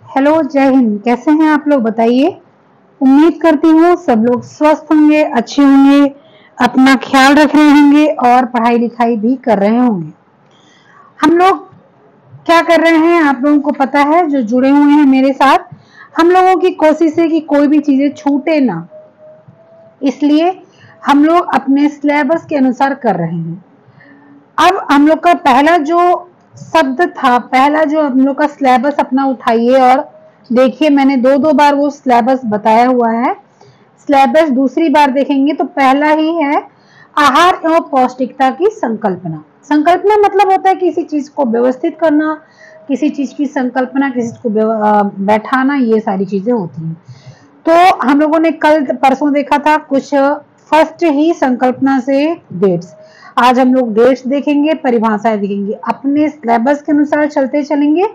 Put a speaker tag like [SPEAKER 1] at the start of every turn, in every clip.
[SPEAKER 1] Hello, जय हिंद। कैसे हैं आप लोग, बताइए। उम्मीद करती हूँ सब लोग स्वस्थ होंगे, अच्छे होंगे, अपना ख्याल रख रहे होंगे और पढ़ाई लिखाई भी कर रहे होंगे। हम लोग क्या कर रहे हैं आप लोगों को पता है, जो जुड़े हुए हैं मेरे साथ। हम लोगों की कोशिश है कि कोई भी चीजें छूटे ना, इसलिए हम लोग अपने सिलेबस के अनुसार कर रहे हैं। अब हम लोग का पहला जो शब्द था, पहला जो हम लोग का सिलेबस अपना उठाइए और देखिए, मैंने दो बार वो सिलेबस बताया हुआ है। सिलेबस दूसरी बार देखेंगे तो पहला ही है आहार एवं पौष्टिकता की संकल्पना। संकल्पना मतलब होता है किसी चीज को व्यवस्थित करना, किसी चीज की संकल्पना, किसी चीज को बैठाना, ये सारी चीजें होती हैं। तो हम लोगों ने कल परसों देखा था कुछ फर्स्ट ही संकल्पना से डेट्स। आज हम लोग डेट्स देखेंगे, परिभाषाएं देखेंगे, अपने सिलेबस के अनुसार चलते चलेंगे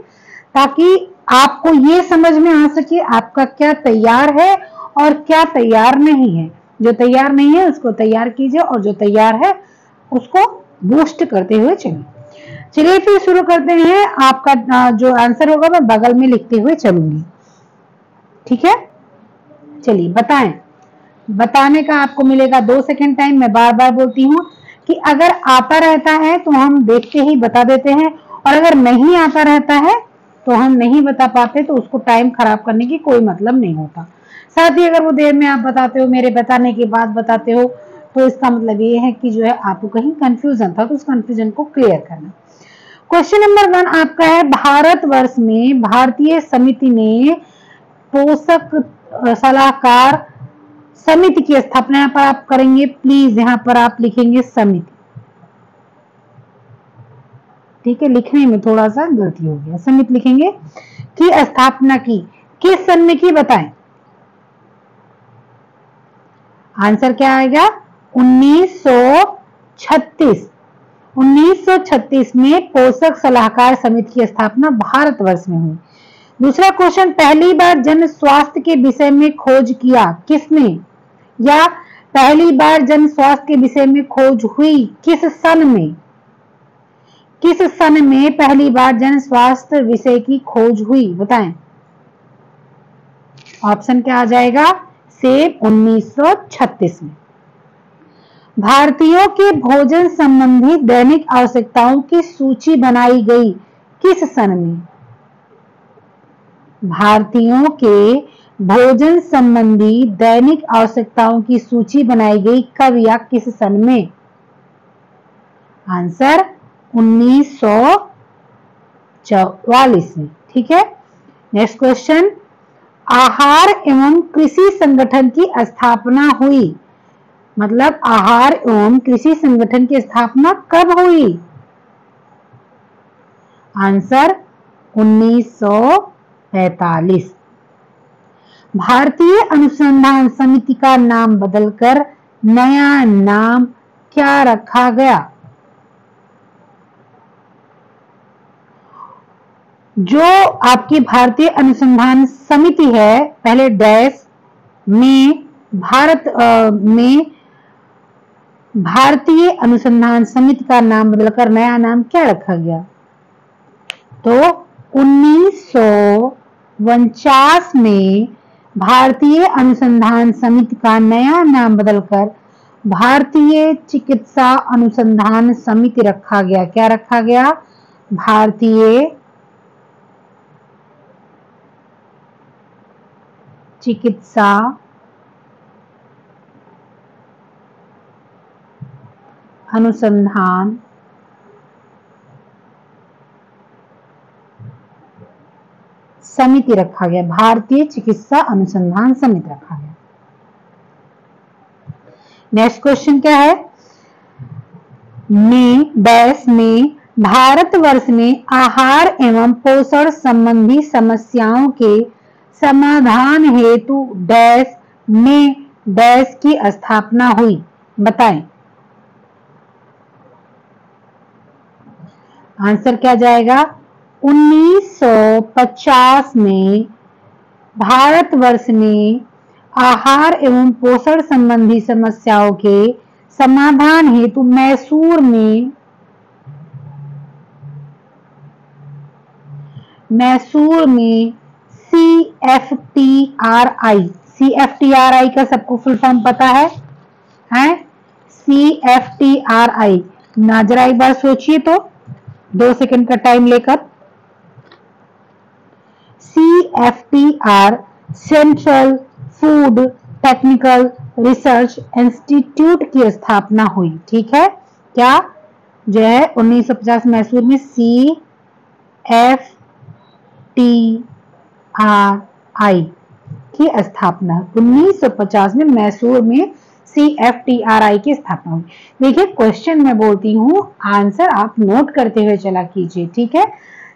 [SPEAKER 1] ताकि आपको ये समझ में आ सके आपका क्या तैयार है और क्या तैयार नहीं है। जो तैयार नहीं है उसको तैयार कीजिए और जो तैयार है उसको बूस्ट करते हुए चलिए। चलिए फिर शुरू करते हैं। आपका जो आंसर होगा मैं बगल में लिखते हुए चलूंगी, ठीक है। चलिए बताएं। बताने का आपको मिलेगा 2 सेकंड टाइम। मैं बार बार बोलती हूँ कि अगर आता रहता है तो हम देखते ही बता देते हैं, और अगर नहीं आता रहता है तो हम नहीं बता पाते, तो उसको टाइम खराब करने की कोई मतलब नहीं होता। साथ ही अगर वो देर में आप बताते हो, मेरे बताने के बाद बताते हो, तो इसका मतलब ये है कि जो है आपको कहीं कंफ्यूजन था, तो उस कंफ्यूजन को क्लियर करना। क्वेश्चन नंबर 1 आपका है, भारतवर्ष में भारतीय समिति ने पोषक सलाहकार समिति की स्थापना यहाँ पर आप करेंगे। प्लीज यहाँ पर आप लिखेंगे समिति, ठीक है। लिखने में थोड़ा सा गलती हो गया, समिति लिखेंगे। की स्थापना की किस सन में की, बताएं। आंसर क्या आएगा? 1936। 1936 में पोषक सलाहकार समिति की स्थापना भारतवर्ष में हुई। दूसरा क्वेश्चन, पहली बार जन स्वास्थ्य के विषय में खोज किया किसने, या पहली बार जन स्वास्थ्य के विषय में खोज हुई किस सन में? किस सन में पहली बार जन स्वास्थ्य विषय की खोज हुई, बताएं। ऑप्शन क्या आ जाएगा? सेब 1936 में। भारतीयों के भोजन संबंधी दैनिक आवश्यकताओं की सूची बनाई गई किस सन में? भारतीयों के भोजन संबंधी दैनिक आवश्यकताओं की सूची बनाई गई कब या किस सन में? आंसर 1944 में, ठीक है। नेक्स्ट क्वेश्चन, आहार एवं कृषि संगठन की स्थापना हुई, मतलब आहार एवं कृषि संगठन की स्थापना कब हुई? आंसर 1945। भारतीय अनुसंधान समिति का नाम बदलकर नया नाम क्या रखा गया? जो आपकी भारतीय अनुसंधान समिति है, पहले डैश में भारतीय अनुसंधान समिति का नाम बदलकर नया नाम क्या रखा गया? तो 1949 में भारतीय अनुसंधान समिति का नया नाम बदलकर भारतीय चिकित्सा अनुसंधान समिति रखा गया। क्या रखा गया? भारतीय चिकित्सा अनुसंधान समिति रखा गया। भारतीय चिकित्सा अनुसंधान समिति रखा गया। नेक्स्ट क्वेश्चन क्या है? डैश में भारतवर्ष में आहार एवं पोषण संबंधी समस्याओं के समाधान हेतु डैश में डैश की स्थापना हुई, बताएं। आंसर क्या जाएगा? 1950 में भारतवर्ष में आहार एवं पोषण संबंधी समस्याओं के समाधान हेतु मैसूर में CFTRI, CFTRI का सबको फुल फॉर्म पता है? CFTRI ना जरा एक बार सोचिए तो 2 सेकंड का टाइम लेकर। CFTR central food technical research institute की स्थापना हुई। ठीक है, क्या जो है 1950 मैसूर में CFTRI की स्थापना 1950 में मैसूर में CFTRI की स्थापना हुई। देखिए क्वेश्चन मैं बोलती हूँ, आंसर आप नोट करते हुए चला कीजिए। ठीक है,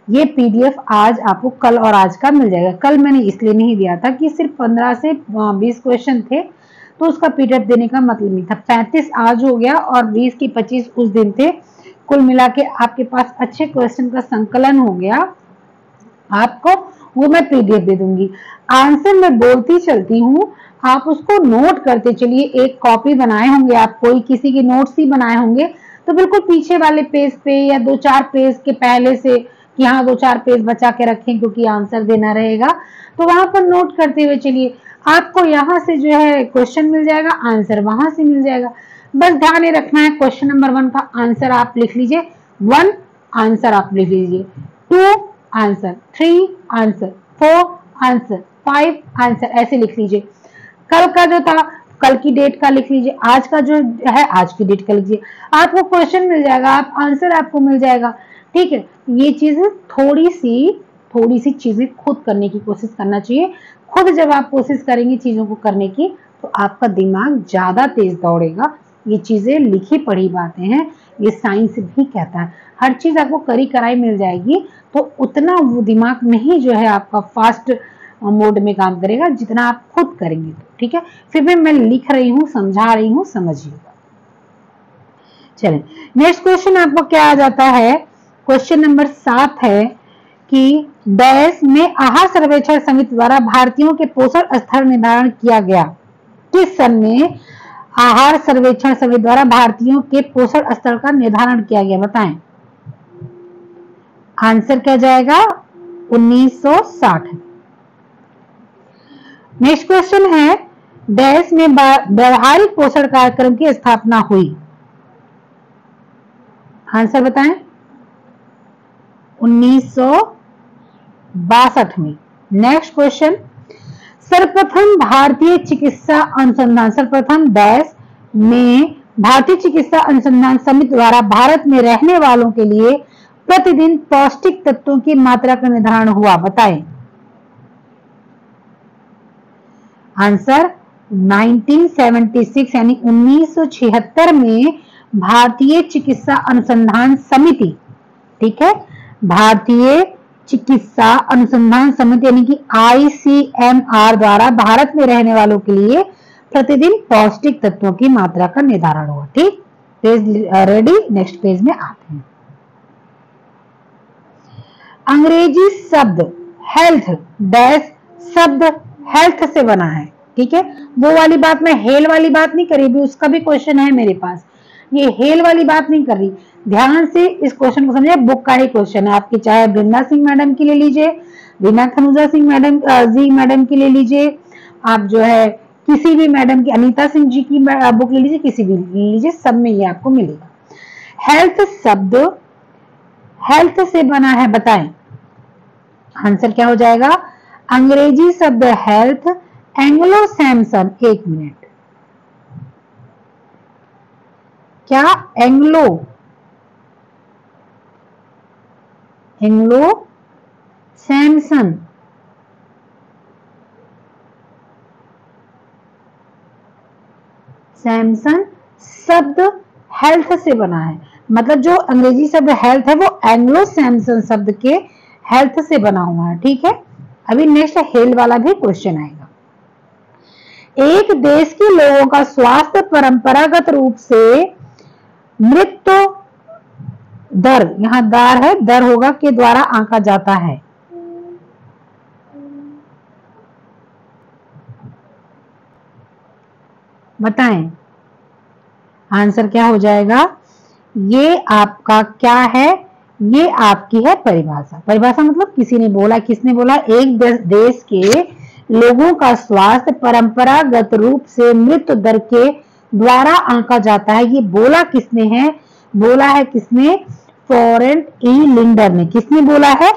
[SPEAKER 1] ये PDF आज आपको कल और आज का मिल जाएगा। कल मैंने इसलिए नहीं दिया था कि सिर्फ 15 से 20 क्वेश्चन थे तो उसका PDF देने का मतलब नहीं था। 35 आज हो गया और 20 की 25 उस दिन थे, कुल मिला के आपके पास अच्छे क्वेश्चन का संकलन हो गया। आपको वो मैं PDF दे दूंगी। आंसर मैं बोलती चलती हूँ, आप उसको नोट करते चलिए। एक कॉपी बनाए होंगे आप, कोई किसी के नोट्स ही बनाए होंगे तो बिल्कुल पीछे वाले पेज पे या 2-4 पेज के पहले से कि हाँ 2-4 पेज बचा के रखें क्योंकि आंसर देना रहेगा, तो वहां पर नोट करते हुए चलिए। आपको यहाँ से जो है क्वेश्चन मिल जाएगा, आंसर वहां से मिल जाएगा। बस ध्यान रखना है, क्वेश्चन नंबर 1 का आंसर आप लिख लीजिए, 1 आंसर आप लिख लीजिए, 2 आंसर, 3 आंसर, 4 आंसर, 5 आंसर, ऐसे लिख लीजिए। कल का जो था कल की डेट का लिख लीजिए, आज का जो है आज की डेट का लीजिए। आपको क्वेश्चन मिल जाएगा, आप आंसर आपको मिल जाएगा। ठीक है, ये चीज थोड़ी सी चीजें खुद करने की कोशिश करना चाहिए। खुद जब आप कोशिश करेंगे चीजों को करने की तो आपका दिमाग ज्यादा तेज दौड़ेगा। ये चीजें लिखी पढ़ी बातें हैं, ये साइंस भी कहता है। हर चीज आपको करी कराई मिल जाएगी तो उतना वो दिमाग नहीं जो है आपका फास्ट मोड में काम करेगा जितना आप खुद करेंगे। ठीक है, फिर भी मैं लिख रही हूँ, समझा रही हूँ, समझिएगा। चलिए नेक्स्ट क्वेश्चन आपको क्या आ जाता है, क्वेश्चन नंबर 7 है कि डैश में आहार सर्वेक्षण समिति द्वारा भारतीयों के पोषण स्तर निर्धारण किया गया। किस सन में आहार सर्वेक्षण समिति द्वारा भारतीयों के पोषण स्तर का निर्धारण किया गया, बताएं। आंसर क्या जाएगा, 1960। नेक्स्ट क्वेश्चन है डैश में व्यवहारिक पोषण कार्यक्रम की स्थापना हुई। आंसर बताएं, 1962 में। नेक्स्ट क्वेश्चन, सर्वप्रथम भारतीय चिकित्सा अनुसंधान, सर्वप्रथम डैश में भारतीय चिकित्सा अनुसंधान समिति द्वारा भारत में रहने वालों के लिए प्रतिदिन पौष्टिक तत्वों की मात्रा का निर्धारण हुआ, बताएं। आंसर 1976 यानी 1976 में भारतीय चिकित्सा अनुसंधान समिति, ठीक है, भारतीय चिकित्सा अनुसंधान समिति यानी कि ICMR द्वारा भारत में रहने वालों के लिए प्रतिदिन पौष्टिक तत्वों की मात्रा का निर्धारण हुआ। ठीक, पेज रेडी, नेक्स्ट पेज में आते हैं। अंग्रेजी शब्द हेल्थ डैश शब्द हेल्थ से बना है। ठीक है, वो वाली बात मैं हेल वाली बात नहीं करी, भी उसका भी क्वेश्चन है मेरे पास। ये हेल वाली बात नहीं कर रही, ध्यान से इस क्वेश्चन को समझिए, बुक का ही क्वेश्चन है आपकी, चाहे वृंदा सिंह मैडम के लिए लीजिए, रीना खनूजा सिंह मैडम जी मैडम के लिए लीजिए, आप जो है किसी भी मैडम की, अनीता सिंह जी की बुक ले लीजिए, किसी भी लीजिए, सब में ये आपको मिलेगा। हेल्थ शब्द हेल्थ से बना है, बताएं। आंसर क्या हो जाएगा, अंग्रेजी शब्द हेल्थ एंग्लो सैमसन, एक मिनट, क्या एंग्लो सैमसन, सैमसन शब्द हेल्थ से बना है, मतलब जो अंग्रेजी शब्द हेल्थ है वो एंग्लो सैमसन शब्द के हेल्थ से बना हुआ है। ठीक है, अभी नेक्स्ट हेल वाला भी क्वेश्चन आएगा। एक देश के लोगों का स्वास्थ्य परंपरागत रूप से मृत्यु दर, यहां दर है, दर होगा के द्वारा आंका जाता है। बताएं, आंसर क्या हो जाएगा, ये आपका क्या है, ये आपकी है परिभाषा। परिभाषा मतलब किसी ने बोला, किसने बोला? एक देश के लोगों का स्वास्थ्य परंपरागत रूप से मृत्यु दर के द्वारा आंका जाता है। ये बोला किसने है? बोला है किसने? फॉरेंट ई लिंडर ने। किसने बोला है?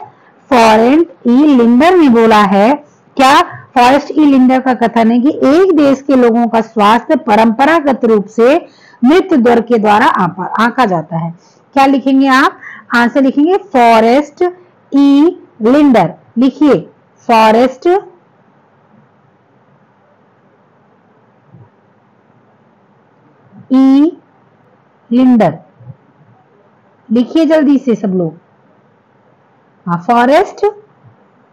[SPEAKER 1] फॉरेंट ई लिंडर ने बोला है। क्या? फॉरेस्ट ई लिंडर का कथन है कि एक देश के लोगों का स्वास्थ्य परंपरागत रूप से मृत्यु दर के द्वारा आंका जाता है। क्या लिखेंगे आप? आंसर लिखेंगे फॉरेस्ट ई लिंडर। लिखिए फॉरेस्ट ई लिंडर। लिखिए जल्दी से सब लोग। हाँ, फॉरेस्ट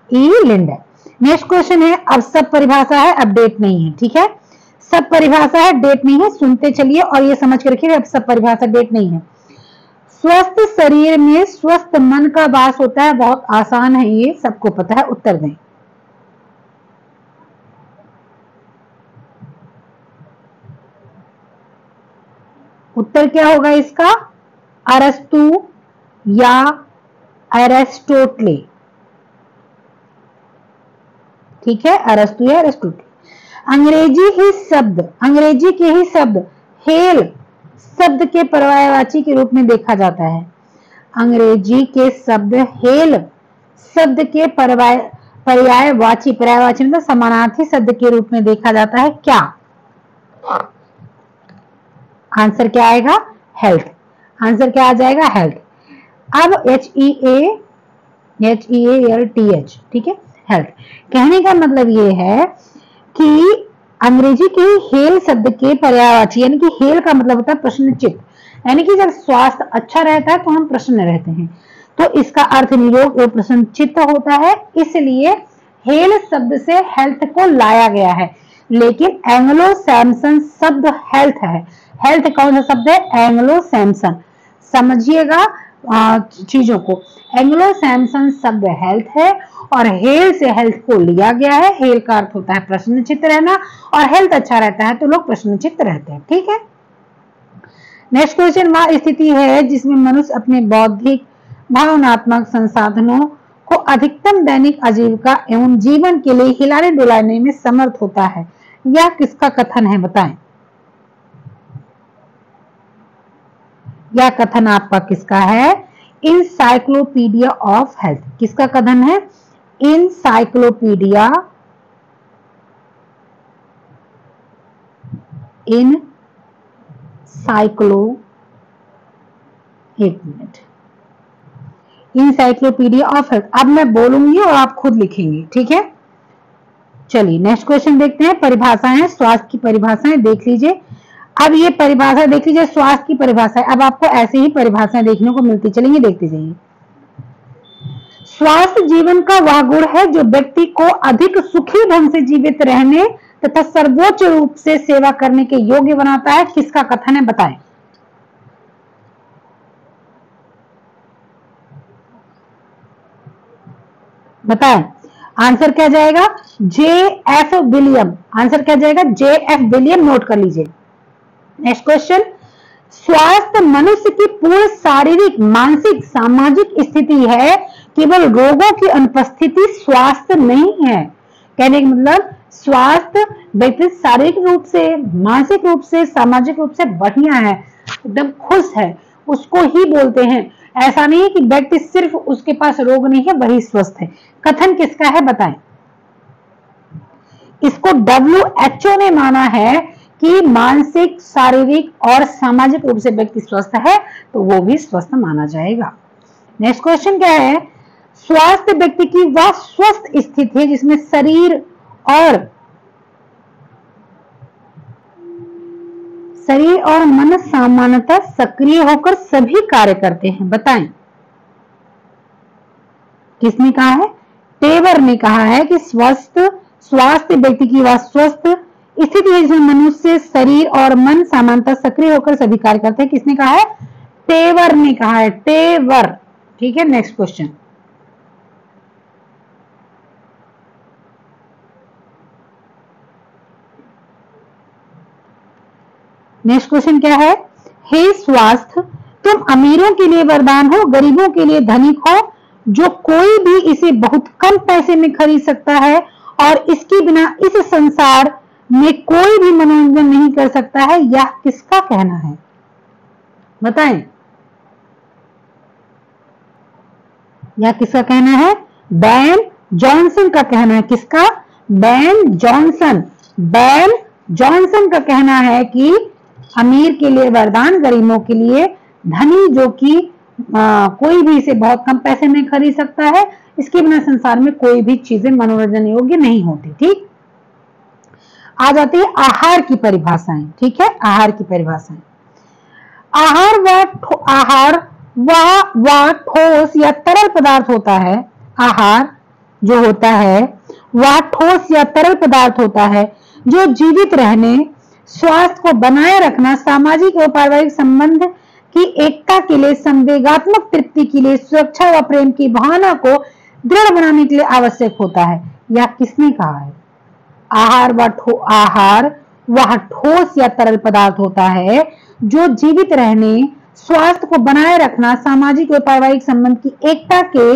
[SPEAKER 1] ई लिंडर। नेक्स्ट क्वेश्चन है, अब सब परिभाषा है, अब डेट नहीं है। ठीक है, सब परिभाषा है, डेट नहीं है। सुनते चलिए और ये समझ के रखिए, अब सब परिभाषा, डेट नहीं है। स्वस्थ शरीर में स्वस्थ मन का वास होता है। बहुत आसान है, ये सबको पता है। उत्तर दें। उत्तर क्या होगा इसका? अरस्तु या एरिस्टोटले। ठीक है, अरस्तु या एरिस्टोटले। अंग्रेजी के ही शब्द हेल शब्द के पर्यायवाची के रूप में देखा जाता है। अंग्रेजी के शब्द हेल शब्द के पर्यायवाची मतलब समानार्थी शब्द के रूप में देखा जाता है। क्या? आंसर क्या आएगा? हेल्थ। आंसर क्या आ जाएगा? हेल्थ। अब HEALTH, ठीक है, हेल्थ। कहने का मतलब ये है कि अंग्रेजी के हेल शब्द के पर्यायवाची, यानी कि हेल का मतलब होता है प्रसन्नचित्त, यानी कि जब स्वास्थ्य अच्छा रहता है तो हम प्रसन्न रहते हैं, तो इसका अर्थ निरोग और प्रसन्नचित्त होता है। इसलिए हेल शब्द से हेल्थ को लाया गया है। लेकिन एंग्लो सैमसन शब्द हेल्थ है। हेल्थ कौन सा शब्द है? एंग्लो सैमसन। समझिएगा चीजों को। एंग्लो सैमसन शब्द हेल्थ है और हेल से हेल्थ को लिया गया है। हेल का अर्थ होता है प्रसन्नचित्त रहना, और हेल्थ अच्छा रहता है तो लोग प्रसन्नचित्त रहते हैं। ठीक है। नेक्स्ट क्वेश्चन, वह स्थिति है जिसमें मनुष्य अपने बौद्धिक भावनात्मक संसाधनों को अधिकतम दैनिक आजीविका एवं जीवन के लिए हिलाने डुलाने में समर्थ होता है। यह किसका कथन है? बताएं। यह कथन आपका किसका है? Encyclopaedia of health. किसका कथन है? इनसाइक्लोपीडिया एक मिनट, इनसाइक्लोपीडिया ऑफ हेल्थ। अब मैं बोलूंगी और आप खुद लिखेंगे। ठीक है, चलिए नेक्स्ट क्वेश्चन देखते हैं। परिभाषाएं, स्वास्थ्य की परिभाषाएं देख लीजिए। अब ये परिभाषा देख लीजिए, स्वास्थ्य की परिभाषा है। अब आपको ऐसे ही परिभाषाएं देखने को मिलती चलेंगी, देखते जाइए। स्वास्थ्य जीवन का वह गुण है जो व्यक्ति को अधिक सुखी ढंग से जीवित रहने तथा सर्वोच्च रूप से सेवा करने के योग्य बनाता है। किसका कथन है? बताएं। बताएं, आंसर क्या जाएगा? JF William. आंसर क्या जाएगा? JF William. नोट कर लीजिए। नेक्स्ट क्वेश्चन, स्वास्थ्य मनुष्य की पूर्ण शारीरिक, मानसिक, सामाजिक स्थिति है, केवल रोगों की अनुपस्थिति स्वास्थ्य नहीं है। कहने का मतलब स्वास्थ्य व्यक्ति शारीरिक रूप से, मानसिक रूप से, सामाजिक रूप से बढ़िया है, एकदम खुश है, उसको ही बोलते हैं। ऐसा नहीं है कि व्यक्ति सिर्फ उसके पास रोग नहीं है वही स्वस्थ है। कथन किसका है? बताएं। इसको WHO ने माना है कि मानसिक, शारीरिक और सामाजिक रूप से व्यक्ति स्वस्थ है तो वो भी स्वस्थ माना जाएगा। नेक्स्ट क्वेश्चन क्या है? स्वास्थ्य व्यक्ति की वह स्वस्थ स्थिति है जिसमें शरीर और मन सामान्यतः सक्रिय होकर सभी कार्य करते हैं। बताएं। किसने कहा है? टेवर ने कहा है कि स्वास्थ्य व्यक्ति की वह स्वस्थ स्थिति है जिसमें मनुष्य शरीर और मन सामान्यतः सक्रिय होकर सभी कार्य करते हैं। किसने कहा है? टेवर ने कहा है। टेवर। ठीक है, नेक्स्ट क्वेश्चन। नेक्स्ट क्वेश्चन क्या है? हे स्वास्थ्य, तुम अमीरों के लिए वरदान हो, गरीबों के लिए धनिक हो, जो कोई भी इसे बहुत कम पैसे में खरीद सकता है और इसके बिना इस संसार में कोई भी मनोरंजन नहीं कर सकता है। यह किसका कहना है? बताएं, यह किसका कहना है? बेन जॉनसन का कहना है। किसका? Ben Jonson. बेन जॉनसन का कहना है कि अमीर के लिए वरदान, गरीबों के लिए धनी, जो कि कोई भी इसे बहुत कम पैसे में खरीद सकता है, इसके बिना संसार में कोई भी चीजें मनोरंजन योग्य नहीं होती। ठीक, आ जाती है आहार की परिभाषाएं। ठीक है, आहार की परिभाषाएं। आहार वह ठोस या तरल पदार्थ होता है। आहार जो होता है वह ठोस या तरल पदार्थ होता है जो जीवित रहने, स्वास्थ्य को बनाए रखना, सामाजिक और पारिवारिक संबंध की एकता के लिए, संवेगात्मक तृप्ति के लिए, सुरक्षा व प्रेम की भावना को दृढ़ बनाने के लिए आवश्यक होता है। यह किसने कहा है? आहार वह ठोस या तरल पदार्थ होता है जो जीवित रहने, स्वास्थ्य को बनाए रखना, सामाजिक और पारिवारिक संबंध की एकता के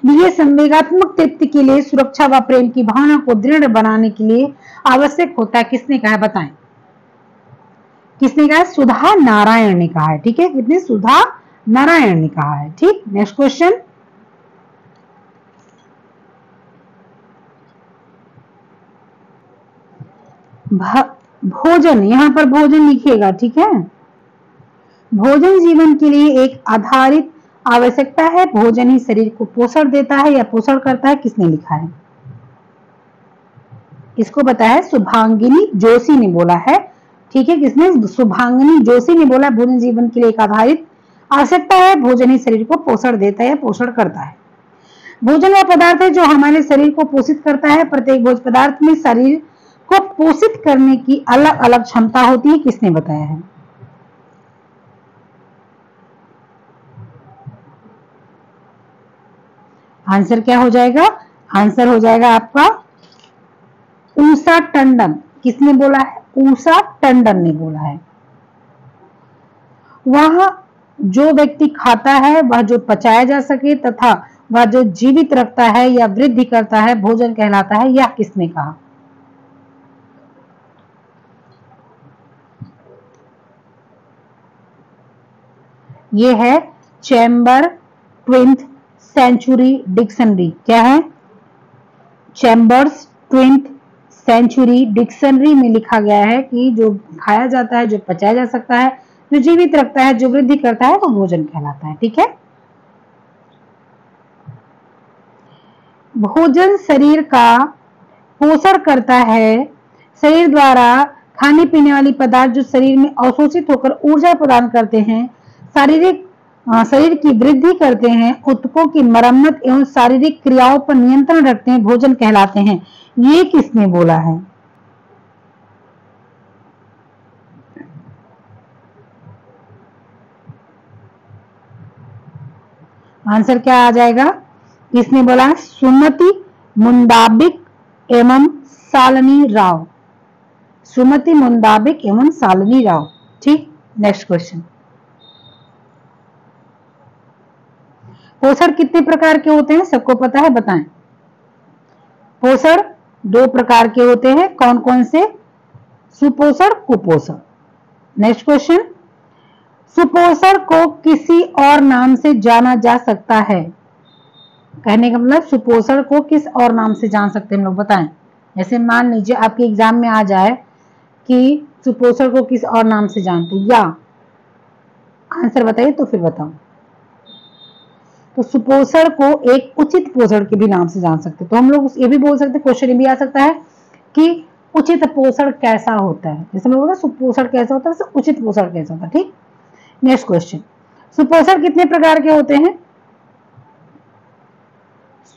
[SPEAKER 1] लिए, संवेगात्मक तृप्ति के लिए, सुरक्षा व प्रेम की भावना को दृढ़ बनाने के लिए आवश्यक होता है। किसने कहा है? बताएं, किसने कहा है? सुधा नारायण ने कहा है। ठीक है, कितने? सुधा नारायण ने कहा है। ठीक, नेक्स्ट क्वेश्चन। भोजन, यहां पर भोजन लिखिएगा। ठीक है, भोजन जीवन के लिए एक आधारित आवश्यकता है। भोजन ही शरीर को पोषण देता है या पोषण करता है। किसने लिखा है? इसको बताया है शुभांगिनी जोशी ने बोला है। ठीक है, किसने? शुभांगिनी जोशी ने बोला भोजन जीवन के लिए एक आधारित आवश्यकता है। भोजन ही शरीर को पोषण देता है या पोषण करता है। भोजन वह पदार्थ है जो हमारे शरीर को पोषित करता है। प्रत्येक भोज्य पदार्थ में शरीर को पोषित करने की अलग अलग क्षमता होती है। किसने बताया है? आंसर क्या हो जाएगा? आंसर हो जाएगा आपका ऊषा टंडन। किसने बोला है? ऊषा टंडन ने बोला है। वह जो व्यक्ति खाता है वह जो पचाया जा सके तथा वह जो जीवित रखता है या वृद्धि करता है भोजन कहलाता है। यह किसने कहा? यह है चैम्बर 20th सेंचुरी डिक्शनरी। क्या है? चैम्बर्स 20th सेंचुरी डिक्शनरी में लिखा गया है कि जो खाया जाता है, जो पचाया जा सकता है, जो जीवित रखता है, जो वृद्धि करता है, वो भोजन कहलाता है। ठीक है, भोजन शरीर का पोषण करता है। शरीर द्वारा खाने पीने वाली पदार्थ जो शरीर में अवशोषित होकर ऊर्जा प्रदान करते हैं, शरीर की वृद्धि करते हैं, ऊतकों की मरम्मत एवं शारीरिक क्रियाओं पर नियंत्रण रखते हैं, भोजन कहलाते हैं। ये किसने बोला है? आंसर क्या आ जाएगा? किसने बोला? सुमति मुंदाबिक एवं शालिनी राव। सुमति मुंदाबिक एवं शालिनी राव। ठीक, नेक्स्ट क्वेश्चन। पोषण कितने प्रकार के होते हैं? सबको पता है, बताएं। पोषण 2 प्रकार के होते हैं। कौन कौन से? सुपोषण, कुपोषण। Next question. सुपोषण को किसी और नाम से जाना जा सकता है। कहने का मतलब सुपोषण को किस और नाम से जान सकते हैं हम लोग? बताएं। जैसे मान लीजिए आपके एग्जाम में आ जाए कि सुपोषण को किस और नाम से जानते हैं, या आंसर बताइए तो फिर बताओ। तो सुपोषण को एक उचित पोषण के भी नाम से जान सकते हैं। तो हम लोग ये भी बोल सकते हैं, क्वेश्चन ये भी आ सकता है कि उचित पोषण कैसा होता है। जैसे हम लोग बोलते हैं सुपोषण कैसा होता है, वैसे उचित पोषण कैसा होता है। ठीक, नेक्स्ट क्वेश्चन। सुपोषण कितने प्रकार के होते हैं?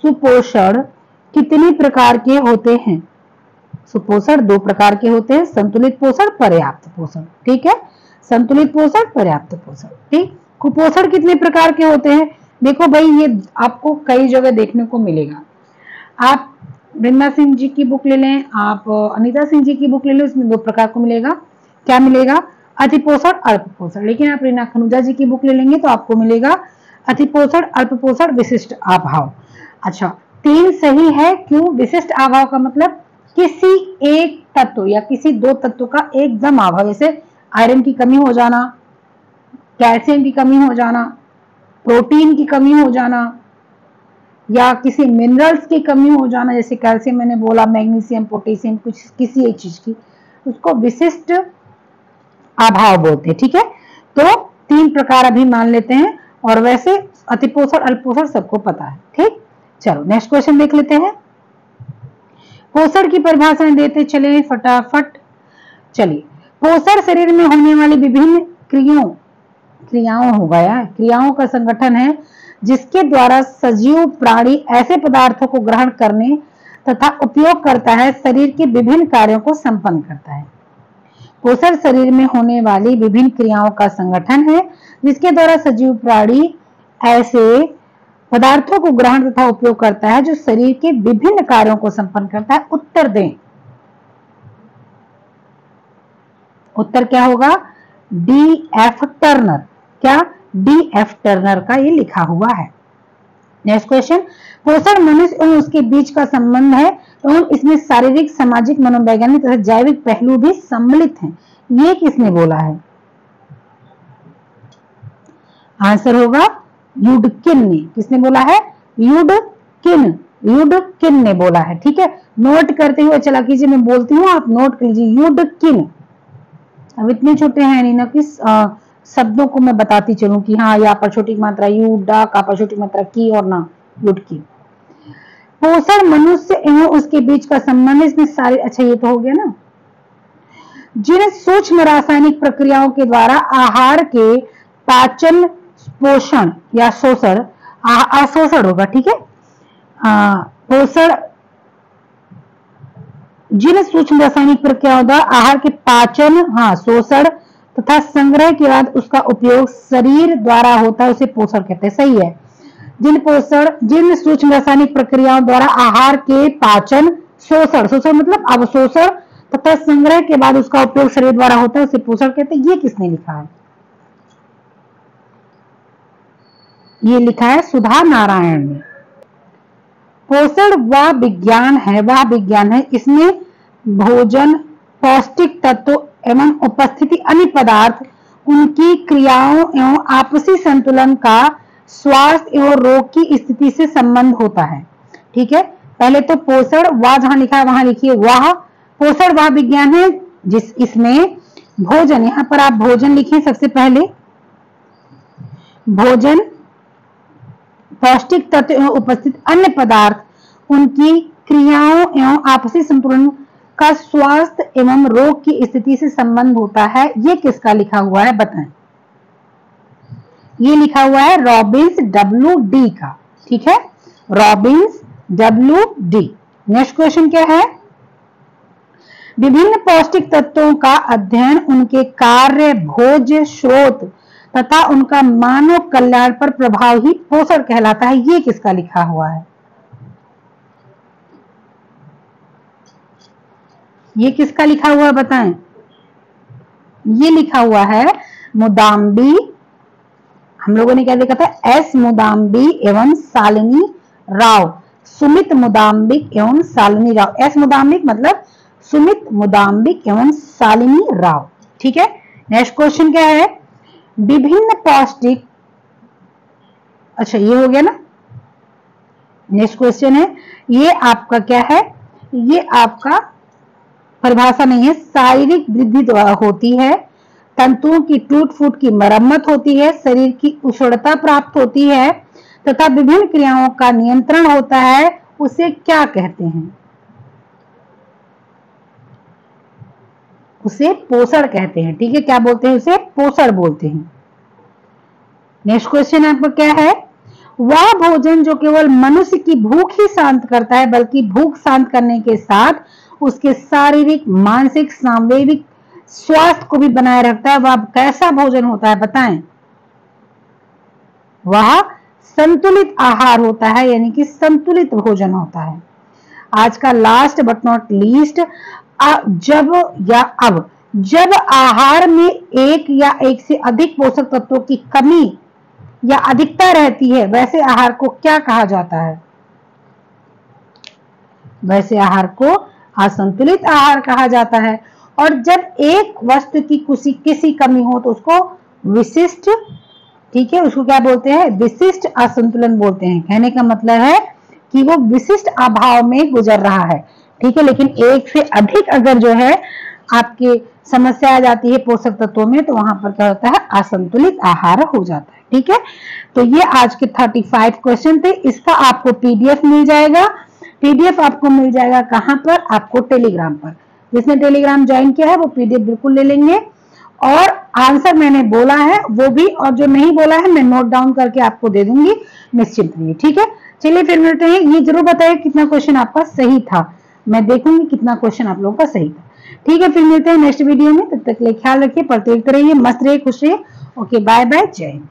[SPEAKER 1] सुपोषण कितने प्रकार के होते हैं? सुपोषण 2 प्रकार के होते हैं, संतुलित पोषण, पर्याप्त पोषण। ठीक है, संतुलित पोषण, पर्याप्त पोषण। ठीक, कुपोषण कितने प्रकार के होते हैं? देखो भाई, ये आपको कई जगह देखने को मिलेगा। आप वृंदा सिंह जी की बुक ले लें, आप अनीता सिंह जी की बुक ले लें, उसमें 2 प्रकार को मिलेगा। क्या मिलेगा? अतिपोषण, अल्पपोषण। लेकिन आप रीना खनूजा जी की बुक ले लेंगे तो आपको मिलेगा अतिपोषण, अल्पपोषण, विशिष्ट अभाव। अच्छा, 3 सही है। क्यों? विशिष्ट अभाव का मतलब किसी एक तत्व या किसी 2 तत्व का एकदम अभाव, जैसे आयरन की कमी हो जाना, कैल्शियम की कमी हो जाना, प्रोटीन की कमी हो जाना, या किसी मिनरल्स की कमी हो जाना, जैसे कैल्शियम मैंने बोला, मैग्नीशियम, पोटेशियम, कुछ किसी एक चीज की, उसको विशिष्ट अभाव बोलते हैं। ठीक है, तो 3 प्रकार अभी मान लेते हैं, और वैसे अतिपोषण, अल्पपोषण सबको पता है। ठीक, चलो नेक्स्ट क्वेश्चन देख लेते हैं। पोषण की परिभाषा देते चले फटाफट। चलिए, पोषण शरीर में होने वाली विभिन्न क्रियाओं का संगठन है जिसके द्वारा सजीव प्राणी ऐसे पदार्थों को ग्रहण करने तथा उपयोग करता है, शरीर के विभिन्न कार्यों को संपन्न करता है। पोषण शरीर में होने वाली विभिन्न क्रियाओं का संगठन है जिसके द्वारा सजीव प्राणी ऐसे पदार्थों को ग्रहण तथा उपयोग करता है जो शरीर के विभिन्न कार्यों को संपन्न करता है। उत्तर दें। उत्तर क्या होगा? D.F. टर्नर। क्या? D.F. टर्नर का ये लिखा हुआ है। नेक्स्ट क्वेश्चन, पोषण मनुष्य और उसके बीच का संबंध है एवं इसमें शारीरिक, सामाजिक, मनोवैज्ञानिक तथा जैविक पहलू भी सम्मिलित हैं। ये किसने बोला है? आंसर होगा यूडकिन ने। किसने बोला है? यूडकिन ने बोला है। ठीक है, नोट करते हुए चला कीजिए, मैं बोलती हूँ आप नोट कर लीजिए। यूडकिन। अब इतने छोटे हैं नहीं ना कि शब्दों को मैं बताती चलूं कि हाँ यहाँ पर छोटी मात्रा यू, डा का पर छोटी मात्रा की, और ना यूडकिन। पोषण मनुष्य एवं उसके बीच का संबंध, इसमें सारे, अच्छा ये तो हो गया ना। जिन सूक्ष्म रासायनिक प्रक्रियाओं के द्वारा आहार के पाचन, पोषण या शोषण, अशोषण होगा। ठीक है, पोषण, जिन सूक्ष्म रासायनिक प्रक्रियाओं द्वारा आहार के पाचन, शोषण तथा संग्रह के बाद उसका उपयोग शरीर द्वारा होता है उसे पोषण कहते हैं। सही है। जिन सूक्ष्म रासायनिक प्रक्रियाओं द्वारा आहार के पाचन, शोषण मतलब अवशोषण तथा संग्रह के बाद उसका उपयोग शरीर द्वारा होता है उसे पोषण कहते हैं। ये किसने लिखा है? ये लिखा है सुधा नारायण ने। पोषण वह विज्ञान है, इसमें भोजन, पौष्टिक तत्व एवं उपस्थिति अन्य पदार्थ, उनकी क्रियाओं एवं आपसी संतुलन का स्वास्थ्य एवं रोग की स्थिति से संबंध होता है। ठीक है, पहले तो पोषण वह जहां लिखा है वहां लिखिए वह। पोषण वह विज्ञान है इसमें भोजन, यहां पर आप भोजन लिखिए सबसे पहले। भोजन, पौष्टिक तत्व एवं उपस्थित अन्य पदार्थ, उनकी क्रियाओं एवं आपसी संतुलन का स्वास्थ्य एवं रोग की स्थिति से संबंध होता है। ये किसका लिखा हुआ है बताएं? ये लिखा हुआ है रॉबिन्स W.D. का। ठीक है, रॉबिन्स W.D. नेक्स्ट क्वेश्चन क्या है? विभिन्न पौष्टिक तत्वों का अध्ययन उनके कार्य, भोज्य स्रोत तथा उनका मानव कल्याण पर प्रभाव ही पोषण कहलाता है। ये किसका लिखा हुआ है? ये किसका लिखा हुआ है बताएं? ये लिखा हुआ है मुदाम्बी, हम लोगों ने क्या देखा था? एस मुदाम्बी एवं शालिनी राव, सुमित मुदाम्बिक एवं शालिनी राव। एस मुदाम्बिक मतलब सुमित मुदाम्बिक एवं शालिनी राव। ठीक है, नेक्स्ट क्वेश्चन क्या है? विभिन्न पौष्टिक, अच्छा ये हो गया ना। नेक्स्ट क्वेश्चन है, ये आपका क्या है? ये आपका परिभाषा नहीं है। शारीरिक वृद्धि द्वारा होती है, तंतुओं की टूट फूट की मरम्मत होती है, शरीर की उष्णता प्राप्त होती है तथा विभिन्न क्रियाओं का नियंत्रण होता है, उसे क्या कहते हैं? उसे पोषण कहते हैं। ठीक है, क्या बोलते हैं? उसे पोषण बोलते हैं। नेक्स्ट क्वेश्चन आपका क्या है? वह भोजन जो केवल मनुष्य की भूख ही शांत करता है बल्कि भूख शांत करने के साथ उसके शारीरिक, मानसिक, सांवेगिक स्वास्थ्य को भी बनाए रखता है, वह कैसा भोजन होता है बताएं? वह संतुलित आहार होता है, यानी कि संतुलित भोजन होता है। आज का लास्ट बट नॉट लीस्ट, जब या अब जब आहार में एक या एक से अधिक पोषक तत्वों की कमी या अधिकता रहती है, वैसे आहार को क्या कहा जाता है? वैसे आहार को असंतुलित आहार कहा जाता है। और जब एक वस्तु की किसी कमी हो तो उसको विशिष्ट, ठीक है, उसको क्या बोलते हैं? विशिष्ट असंतुलन बोलते हैं। कहने का मतलब है कि वो विशिष्ट अभाव में गुजर रहा है, ठीक है। लेकिन एक से अधिक अगर जो है आपकी समस्या आ जाती है पोषक तत्वों में, तो वहां पर क्या होता है? असंतुलित आहार हो जाता है, ठीक है। तो ये आज के 35 क्वेश्चन थे। इसका आपको पीडीएफ मिल जाएगा। पीडीएफ आपको मिल जाएगा कहां पर? आपको टेलीग्राम पर। जिसने टेलीग्राम ज्वाइन किया है वो पीडीएफ बिल्कुल ले लेंगे। और आंसर मैंने बोला है वो भी, और जो नहीं बोला है मैं नोट डाउन करके आपको दे दूंगी, निश्चिंत रहिए, ठीक है। चलिए फिर मिलते हैं। ये जरूर बताइए कितना क्वेश्चन आपका सही था, मैं देखूंगी कितना क्वेश्चन आप लोगों का सही था, ठीक है। फिर मिलते हैं नेक्स्ट वीडियो में, तब तक के लिए ख्याल रखिए, पढ़ते लिखते रहिए, मस्त रहिए, खुश रहिए। ओके, बाय बाय, जय हिंद।